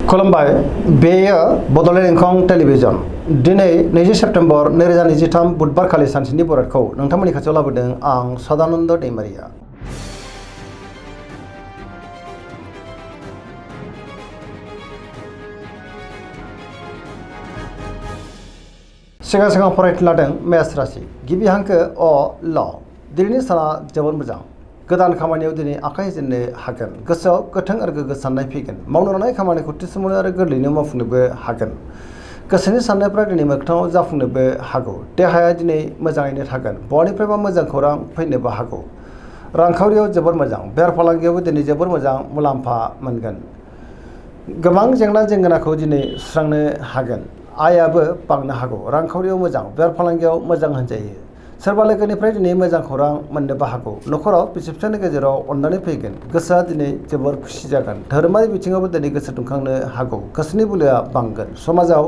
खुलुमबाय बेयो बड'लेण्ड इंखं टेलिभिजन दिनै 20 सेप्तेम्बर 2023 बुधबार खालि सानसेनि बरादखौ नोंथांमोननि खाथियाव लाबोदों आं सदानन्द दैमारिया। सिगां फरायनो लादों मेष राशि गिबि हांखो अ ल दिनैनि साना जोबोद मोजां। गोदान खामानियाव दिनै आखाइ होजेननो हागोन। गोसोआव गोथों आरो गोग्गो साननाय फैगोन। मावनो लानाय खामानिखौ थिसननो आरो गोरलैयैनो मावफुंनोबो हागोन। गोसोनि साननायफ्रा दिनै मोगथाङाव जाफुंनोबो हागौ। देहाया दिनै मोजाङैनो थागोन। बहानिफ्रायबा मोजां खौरां फैनोबो हागौ। रांखावरियाव जोबोर मोजां। बेफार फालांगियावबो दिनै जोबोर मोजां मुलाम्फा मोनगोन। गोबां जेंना जेंगोनाखौ दिनै सुस्रांनो हागोन। आयाबो बांनो हागौ। रांखावरियाव मोजां। बेफार फालांगियाव मोजां होनजायो। सोरबा लोगोनिफ्राय दिनै मोजां खौरां मोननोबो हागौ। न'खराव बिसि फिसायनि गेजेराव अननानै फैगोन। गोसोआ दिनै जोबोर खुसि जागोन। धोरोमारि बिथिङावबो दिनै गोसो दुंखांनो हागौ। गोसोनि बोलोआ बांगोन। समाजाव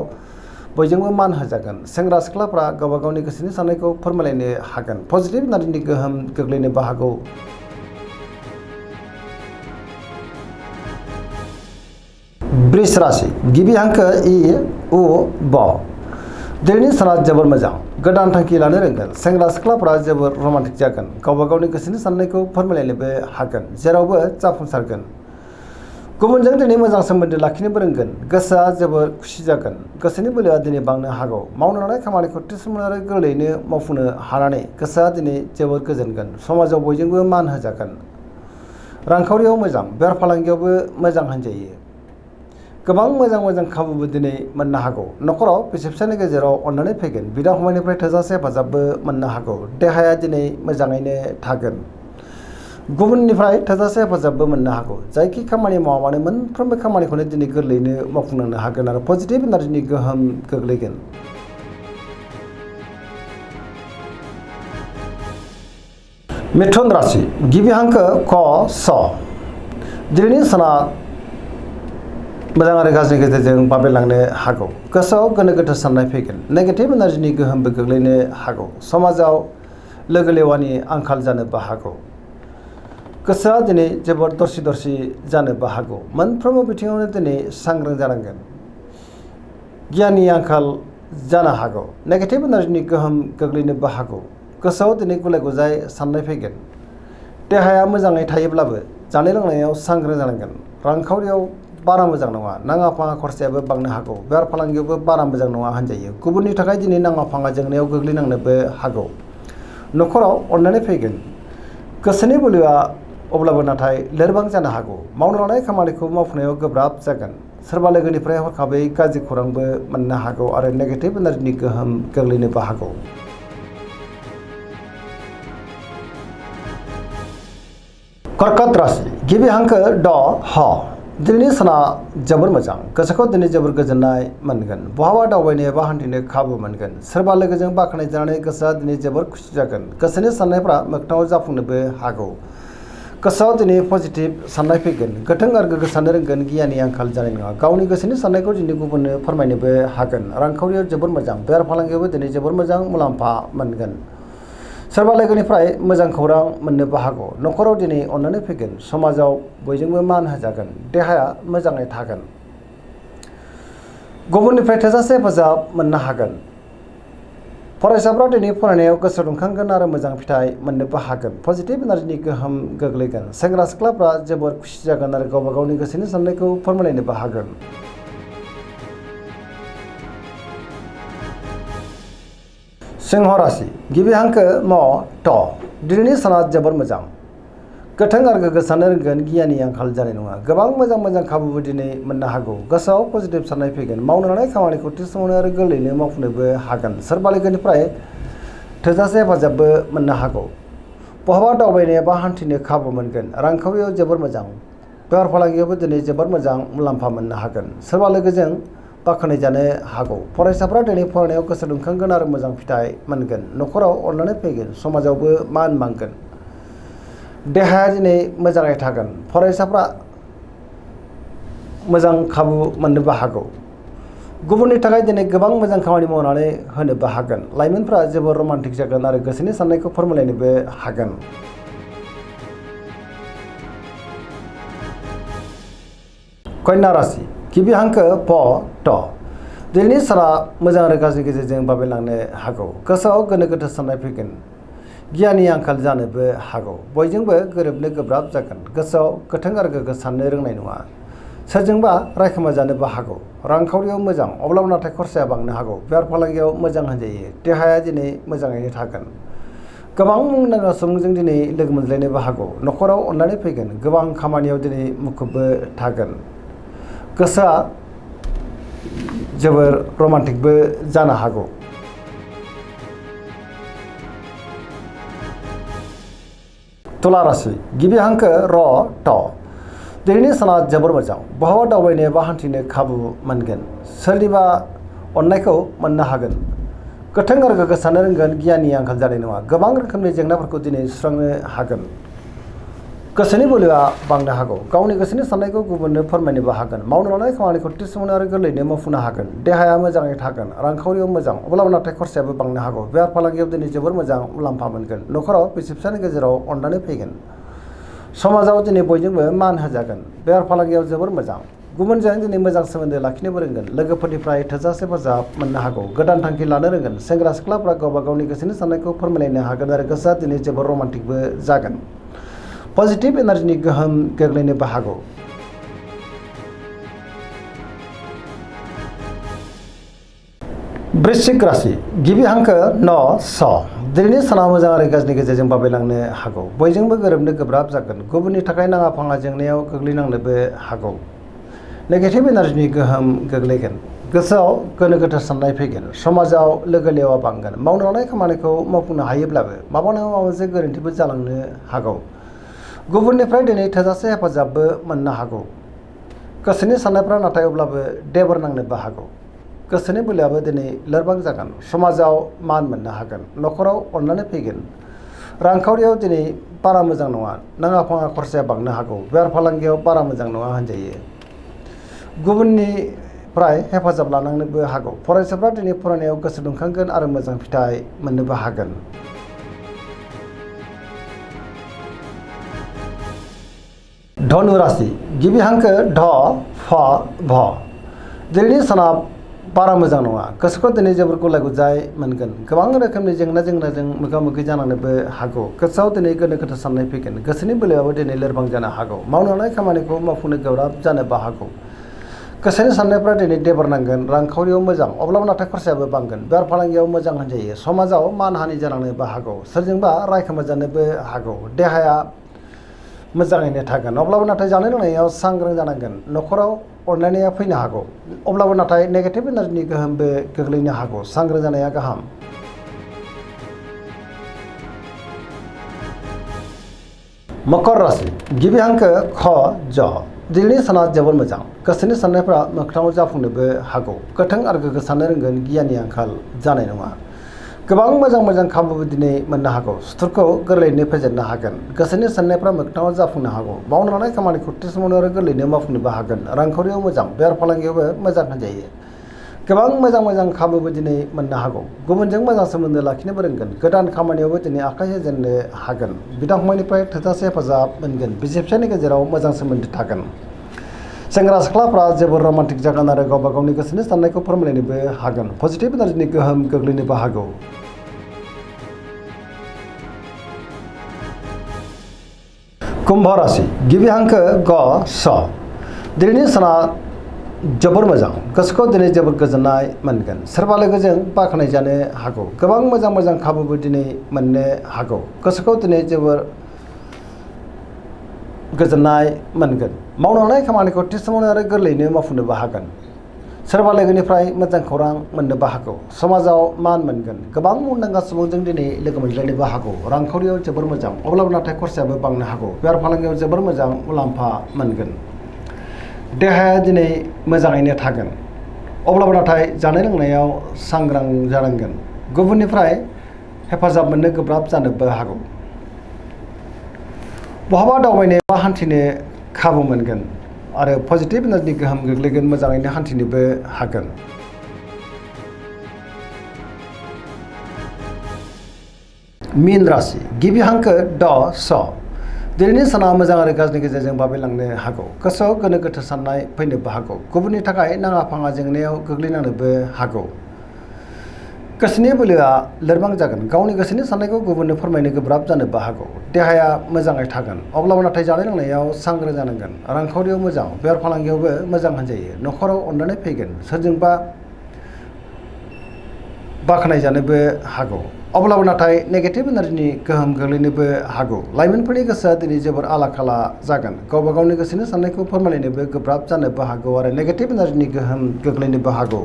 बयजोंबो मान होजागोन। सेंग्रा सिख्लाफ्रा गावबा गावनि गोसोनि साननायखौ फोरमायलायनो हागोन। पजिटिभ एनार्जिनि गोहोम गोग्लैनोबो हागौ। वृष राशि गिबि हांखो इ उ ब दिनैनि साना जोबोर मोजां। गोदान थांखि लानो रोंगोन। सेंग्रा सिख्लाफ्रा जोबोर रमान्टिक जागोन। गावबा गावनि गोसोनि साननायखौ फोरमायलायनोबो हागोन। जेरावबो जाफुंसारगोन। गुबुनजों दिनै मोजां सोमोन्दो लाखिनोबो रोंगोन। गोसोआ जोबोर खुसि जागोन। गोसोनि बोलोआ दिनै बांनो हागौ। मावनो लानाय खामानिखौ थिसननो आरो गोरलैयैनो मावफुंनो हानानै गोसोआ दिनै जोबोर गोजोनगोन। समाजाव बयजोंबो मान होजागोन। रांखावरियाव मोजां। बेफार फालांगियावबो मोजां होनजायो। गोबां मोजां खाबुबो दिनै मोननो हागौ। न'खराव बिसि फिसायनि गेजेराव अननानै फैगोन। बिदा फंबायनिफ्राय थोजासे हेफाजाबबो मोननो हागौ। देहाया दिनै मोजाङैनो थागोन। गुबुननिफ्राय थोजासे हेफाजाबबो मोननो हागौ। जायखि खामानि मावा मानो मोनफ्रोमबो खामानिखौनो दिनै गोरलैयैनो मावफुंलांनो हागोन आरो पजिटिभ एनार्जिनि गोहोम गोग्लैगोन। मिथुन राशि गिबि हांखो क स दिनैनि साना मोजां आरो गाज्रिनि गेजेरजों बाबेलांनो हागौ। गोसोआव गोनो गोथो साननाय फैगोन। नेगेटिभ एनार्जिनि गोहोमबो गोग्लैनो हागौ। समाजाव लोगो लेवानि आंखाल जानोबो हागौ। गोसोआ दिनै जोबोद दरसि जानोबो हागौ। मोनफ्रोमबो बिथिङावनो दिनै सांग्रां जानांगोन। गियाननि आंखाल जानो हागौ। नेगेटिभ एनार्जिनि गोहोम गोग्लैनोबो हागौ। गोसोआव दिनै गुलाय गुजाय साननाय फैगोन। देहाया मोजाङै थायोब्लाबो जानाय लोंनायाव सांग्रां जानांगोन। रांखावरियाव बारा मोजां नङा। नाङा फाङा खरसायाबो बांनो हागौ। बेफार फालांगियावबो बारा मोजां नङा होनजायो। गुबुननि थाखाय दिनै नाङा फाङा जेंनायाव गोग्लैनांनोबो हागौ। न'खराव अननानै फैगोन। गोसोनि बोलोआ अब्लाबो नाथाय लोरबां जानो हागौ। मावनो लानाय खामानिखौ मावफुंनायाव गोब्राब जागोन। सोरबा लोगोनिफ्राय हरखाबै गाज्रि खौरांबो मोननो हागौ आरो नेगेटिभ एनार्जिनि गोहोम गोग्लैनोबो हागौ। कर्कट राशि गिबि हांखो ड ह दिनैनि साना जोबोर मोजां। गोसोखौ दिनै जोबोर गोजोननाय मोनगोन। बहाबा दावबायनो एबा हान्थिनो खाबु मोनगोन। सोरबा लोगोजों बाख्नाय जानानै गोसोआ दिनै जोबोर खुसि जागोन। गोसोनि साननायफ्रा मोगथाङाव जाफुंनोबो हागौ। गोसोआव दिनै पजिटिभ साननाय फैगोन। गोथों आरो गोग्गो साननो रोंगोन। गियाननि आंखाल जानाय नङा। गावनि गोसोनि साननायखौ दिनै गुबुननो फोरमायनोबो हागोन। रांखावरियाव जोबोर मोजां। बेफार फालांगियावबो दिनै जोबोर मोजां मुलाम्फा मोनगोन। सोरबा लोगोनिफ्राय मोजां खौरां मोननोबो हागौ। न'खराव दिनै अननानै फैगोन। समाजाव बयजोंबो मान होजागोन। देहाया मोजाङै थागोन। गुबुननिफ्राय थोजासे हेफाजाब मोननो हागोन। फरायसाफ्रा दिनै फरायनायाव गोसो दुंखांगोन आरो मोजां फिथाइ मोननोबो हागोन। पजिटिभ एनार्जिनि गोहोम गोग्लैगोन। सेंग्रा सिख्लाफ्रा जोबोर खुसि जागोन आरो गावबा गावनि गोसोनि साननायखौ फोरमायलायनोबो हागोन। सिंह राशि गिबि हांखो म थ दिनैनि साना जोबोर मोजां। गोथों आरो गोग्गो साननो रोंगोन। गियाननि आंखाल जानाय नङा। गोबां मोजां खाबुबो दिनै मोननो हागौ। गोसोआव पजिटिभ साननाय फैगोन। मावनो लानाय खामानिखौ थिसननो आरो गोरलैयैनो मावफुंनोबो हागोन। सोरबा लोगोनिफ्राय थोजासे हेफाजाबबो मोननो हागौ। बहाबा दावबायनो एबा हान्थिनो खाबु मोनगोन। रांखावरियाव जोबोर मोजां। बेफार फालांगियावबो दिनै जोबोर मोजां मुलाम्फा मोननो हागोन। सोरबा लोगोजों बाख्नाय जानो हागौ। फरायसाफ्रा दिनै फरायनायाव गोसो दुंखांगोन आरो मोजां फिथाइ मोनगोन। न'खराव अननानै फैगोन। समाजावबो मान बांगोन। देहाया दिनै मोजाङै थागोन। फरायसाफ्रा मोजां खाबु मोननोबो हागौ। गुबुननि थाखाय दिनै गोबां मोजां खामानि मावनानै होनोबो हागोन। लाइमोनफ्रा जोबोर रमान्टिक जागोन आरो गोसोनि साननायखौ फोरमायलायनोबो हागोन। कन्या राशि गिबि हांखो प ट दिनैनि साना मोजां आरो गाज्रि गेजेरजों बाबेलांनो हागौ गोसोआव गोनो गोथो साननाय फैगोन गियाननि आंखाल जानोबो हागौ बयजोंबो गोरोबनो गोब्राब जागोन गोसोआव गोथों आरो गोग्गो साननो रोंनाय नङा सोरजोंबा रायखोमा जानोबो हागौ रांखावरियाव मोजां अब्लाबो नाथाय खरसाया बांनो हागौ बेफार फालांगियाव मोजां होनजायो देहाया दिनै मोजाङैनो थागोन गोबां मुंदांखा सुबुंजों दिनै लोगो मोनज्लायनोबो हागौ न'खराव अननानै फैगोन गोबां खामानियाव दिनै मुखुबबो थागोन गोसोआ जोबोर रमान्टिकबो जानो हागौ तुला राशि गिबि हांखो र ट दिनैनि साना जोबोर मोजां बहाबा दावबायनो बा हान्थिनो खाबु मोनगोन सोरनिबा अननायखौ मोननो हागोन गोथों आरो गोग्गो साननो रोंगोन गियाननि आंखाल जानाय नङा गोबां रोखोमनि जेंनाफोरखौ दिनै सुस्रांनो हागोन गोसोनि बोलोआ बांनो हागौ गावनि गोसोनि साननायखौ गुबुननो फोरमायनोबो हागोन मावनो लानाय खामानिखौ थि समावनो आरो गोरलैयैनो मावफुंनो हागोन देहाया मोजाङै थागोन रांखावरियाव मोजां अब्लाबो नाथाय खरसायाबो बांनो हागौ बेफार फालांगियाव दिनै जोबोर मोजां मुलाम्फा मोनगोन न'खराव बिसि फिसानि गेजेराव अननानै फैगोन समाजाव दिनै बयजोंबो मान होजागोन बेफार फालांगियाव जोबोर मोजां गुबुनजों दिनै मोजां सोमोन्दो लाखिनोबो रोंगोन लोगोफोरनिफ्राय थोजासे हेफाजाब मोननो हागौ गोदान थांखि लानो रोंगोन सेंग्रा सिख्लाफ्रा गावबा गावनि गोसोनि साननायखौ फोरमायलायनो हागोन आरो गोसोआ दिनै जोबोर रमान्टिकबो जागोन पजिटिभ एनार्जिनि गोहोम गोग्लैनोबो हागौ वृश्चिक राशि गिबि हांखो न स दिनैनि साना मोजां आरो गाज्रिनि गेजेरजों बाबेलांनो हागौ बयजोंबो गोरोबनो गोब्राब जागोन गुबुननि थाखाय नाङा फाङा जेंनायाव गोग्लैनांनोबो हागौ नेगेटिभ एनार्जिनि गोहोम गोग्लैगोन गोसोआव गोनो गोथो साननाय फैगोन समाजाव लोगो लेवा बांगोन मावनो लानाय खामानिखौ मावफुंनो हायोब्लाबो माबा नङा माबा मोनसे गोरोन्थिबो जालांनो हागौ गुबुननिफ्राय दिनै थोजासे हेफाजाबबो मोननो हागौ गोसोनि साननायफ्रा नाथाय अब्लाबो देबर नांनोबो हागौ गोसोनि बोलोआबो दिनै लोरबां जागोन समाजाव मान मोननो हागोन न'खराव अननानै फैगोन रांखावरियाव दिनै बारा मोजां नङा नाङा फाङा खरसाया बांनो हागौ बेफार फालांगियाव बारा मोजां नङा होनजायो गुबुननिफ्राय हेफाजाब लानांनोबो हागौ फरायसाफ्रा दिनै फरायनायाव गोसो दुंखांगोन आरो मोजां फिथाइ मोननोबो हागोन धनु राशि गिबि हांखो ढ फ भ दिनैनि साना बारा मोजां नङा गोसोखौ दिनै जोबोर गुलाय गुजाय मोनगोन गोबां रोखोमनि जेंनाजों मोगा मोगि जानांनोबो हागौ गोसोआव दिनै गोनो गोथो साननाय फैगोन गोसोनि बोलोआबो दिनै लोरबां जानो हागौ मावनो लानाय खामानिखौ मावफुंनो गोब्राब जानोबो हागौ गोसोनि साननायफ्रा दिनै देबर नांगोन रांखावरियाव मोजां अब्लाबो नाथाय खरसायाबो बांगोन बेफार फालांगियाव मोजां होनजायो समाजाव मान हानि जानांनोबो हागौ सोरजोंबा रायखोमा जानोबो हागौ देहाया मोजाङैनो थागोन अब्लाबो नाथाय जानाय लोंनायाव सांग्रां जानांगोन न'खराव अनलायनाया फैनो हागौ अब्लाबो नाथाय नेगेटिभ एनार्जिनि गोहोमबो गोग्लैनो हागौ सांग्रां जानाया गाहाम मकर राशि गिबि हांखो ख ज दिनैनि साना जोबोर मोजां गोसोनि साननायफ्रा मोगथाङाव जाफुंनोबो हागौ गोथों आरो गोग्गो साननो रोंगोन गियाननि आंखाल जानाय नङा गोबां मोजां खाबुबो दिनै मोननो हागौ सुथुरखौ गोरलैयैनो फेजेननो हागोन गोसोनि साननायफ्रा मोगथाङाव जाफुंनो हागौ मावनो लानाय खामानिखौ थि समावनो आरो गोरलैयैनो मावफुंनोबो हागोन रांखावरियाव मोजां बेफार फालांगियावबो मोजां होनजायो गोबां मोजां खाबुबो दिनै मोननो हागौ गुबुनजों मोजां सोमोन्दो लाखिनोबो रोंगोन गोदान खामानियावबो दिनै आखाइ होजेननो हागोन बिदा फंबायनिफ्राय थोजासे हेफाजाब मोनगोन बिसि फिसायनि गेजेराव मोजां सोमोन्दो थागोन सेंग्रा सिख्लाफ्रा जोबोर रमान्टिक जागोन आरो गावबा गावनि गोसोनि साननायखौ फोरमायलायनोबो हागोन पजिटिभ एनार्जिनि गोहोम गोग्लैनोबो हागौ कुम्भ राशि गिबि हांखो ग स दिनैनि साना जोबोर मोजां गोसोखौ दिनै जोबोर गोजोननाय मोनगोन सोरबा लोगोजों बाख्नाय जानो हागौ गोबां मोजां खाबुबो दिनै मोननो हागौ गोसोखौ दिनै जोबोर गोजोननाय मोनगोन मावनो लानाय खामानिखौ थि समावनो आरो गोरलैयैनो मावफुंनोबो हागोन सोरबा लोगोनिफ्राय मोजां खौरां मोननोबो हागौ समाजाव मान मोनगोन गोबां मुंदांखा सुबुंजों दिनै लोगो मोनज्लायनोबो हागौ रांखावरियाव जोबोर मोजां अब्लाबो नाथाय खरसायाबो बांनो हागौ बेफार फालांगियाव जोबोर मोजां मुलाम्फा मोनगोन देहाया दिनै मोजाङैनो थागोन अब्लाबो नाथाय जानाय लोंनायाव सांग्रां जानांगोन गुबुननिफ्राय हेफाजाब मोननो गोब्राब जानोबो हागौ बहाबा दावबायनो बा हान्थिनो खाबु मोनगोन आरो पजिटिभ एनार्जिनि गोहोम गोग्लैगोन मोजाङैनो हान्थिनोबो हागोन मीन राशि गिबि हांखो ड स दिनैनि साना मोजां आरो गाज्रिनि गेजेरजों बाबेलांनो हागौ। गोसोआव गोनो गोथो साननाय फैनोबो हागौ। गुबुननि थाखाय नाङा फाङा जेंनायाव गोग्लैनांनोबो हागौ। गोसोनि बोलोआ लोरबां जागोन। गावनि गोसोनि साननायखौ गुबुननो फोरमायनो गोब्राब जानोबो हागौ। देहाया मोजाङै थागोन, अब्लाबो नाथाय जानाय लोंनायाव सांग्रां जानांगोन। रांखावरियाव मोजां, बेफार फालांगियावबो मोजां होनजायो। न'खराव अननाय फैगोन, सोरजोंबा बाख्नायजानोबो हागौ। अब्लाबो नाथाय नेगेटिभ एनार्जिनि गोहोम गोग्लैनोबो हागौ। लाइमोनफोरनि गोसोआ दिनै जोबोर आला-खाला जागोन। गावबा गावनि गोसोनि साननायखौ फोरमायलायनोबो गोब्राब जानोबो हागौ आरो नेगेटिभ एनार्जिनि गोहोम गोग्लैनोबो हागौ।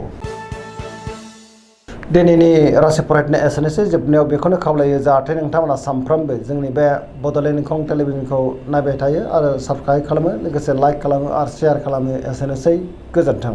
दिनैनि राशि फरायनाय एसेनोसै। जोबनायाव बेखौनो खावलायो जाहाथे नोंथांमोना सानफ्रोमबो जोंनि बे बड'लेण्ड इंखं टेलिभिजनखौ नायबाय थायो आरो साबस्क्राइब खालामो, लोगोसे लाइक खालामो आरो शेयार खालामो। एसेनोसै, गोजोन्थों।